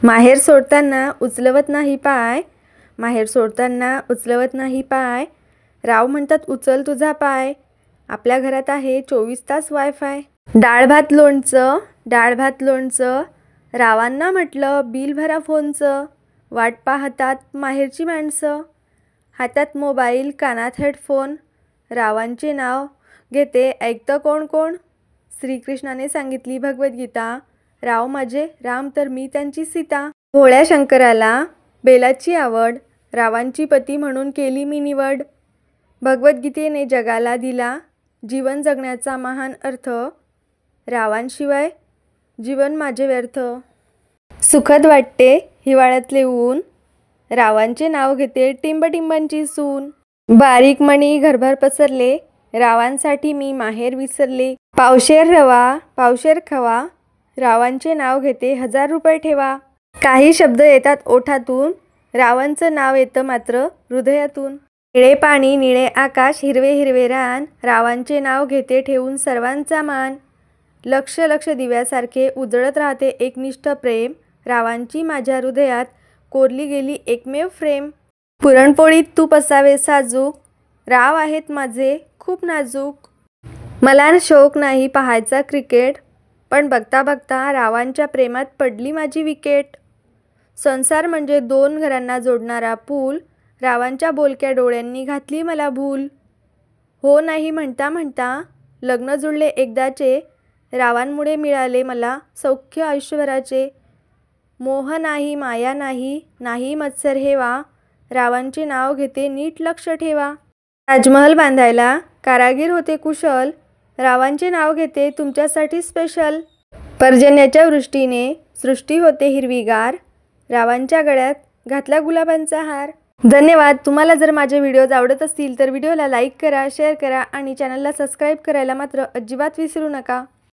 माहेर सोडताना उचलवत नाही पाय, माहेर सोडताना उचलवत नाही पाय, राव म्हणतात उचल तुझा पाय, आपल्या घरात आहे 24 तास वायफाय। डाळ भात लोणचं, डाळ भात लोणचं, रावांना म्हटलं बिल भरा फोनचं, वाट पाहतात माहेरची माणसं, हातात मोबाईल कानात हेडफोन, रावांचे नाव घेते ऐकतं कोण कोण। श्रीकृष्णाने सांगितली भगवद्गीता, राव माझे राम तर मी त्यांची सीता। भोळ्या शंकराला बेलाची आवड, रावांची पती म्हणून केली मी निवड। भगवद्गीतेने जगाला दिला जीवन जगण्याचा महान अर्थ, रावांशिवाय जीवन माझे व्यर्थ। सुखद वाटते हिवाळ्यातले ऊन, रावांचे नाव घेते टिंबटिंबांची सून। बारीक मणी घरभर पसरले, रावांसाठी मी माहेर विसरले। पावशेर रवा पावशेर खवा, रावांचे नाव घेते 1000 रुपये ठेवा। काही शब्द येतात ओठातून, रावांचं नाव येतं मात्र हृदयातून। निळे पाणी निळे आकाश हिरवे हिरवे रान, रावांचे नाव घेते ठेवून सर्वांचा मान। लक्ष लक्ष दिव्यासारखे उजळत राहते एकनिष्ठ प्रेम, रावांची माझ्या हृदयात कोरली गेली एकमेव फ्रेम। पुरणपोळीत तूप असावे साजूक, राव आहेत माझे खूप नाजूक। मला शौक नाही पाहायचा क्रिकेट, पण बघता बघता रावांच्या प्रेमात पडली माझी विकेट। संसार म्हणजे 2 घरांना जोडणारा पूल, रावांच्या बोलक्या डोळ्यांनी घातली मला भूल। हो नाही म्हणता म्हणता लग्न जुळले एकदाचे, रावांमुळे मिळाले मला सौख्य आयुष्यभराचे। मोह नाही माया नाही नाही मत्सर हेवा, रावांचे नाव घेते नीट लक्ष ठेवा। ताजमहल बांधायला कारागीर होते कुशल, रावांचे नाव घेते तुमच्यासाठी स्पेशल। पर्जन्याच्या वृष्टीने सृष्टी होते हिरवीगार, रावांच्या गळ्यात घातला गुलाबांचा हार। धन्यवाद। तुम्हाला जर माझे व्हिडिओज आवडत असतील तर व्हिडिओला लाईक करा, शेअर करा आणि चॅनलला सबस्क्राईब करायला मात्र अजिबात विसरू नका।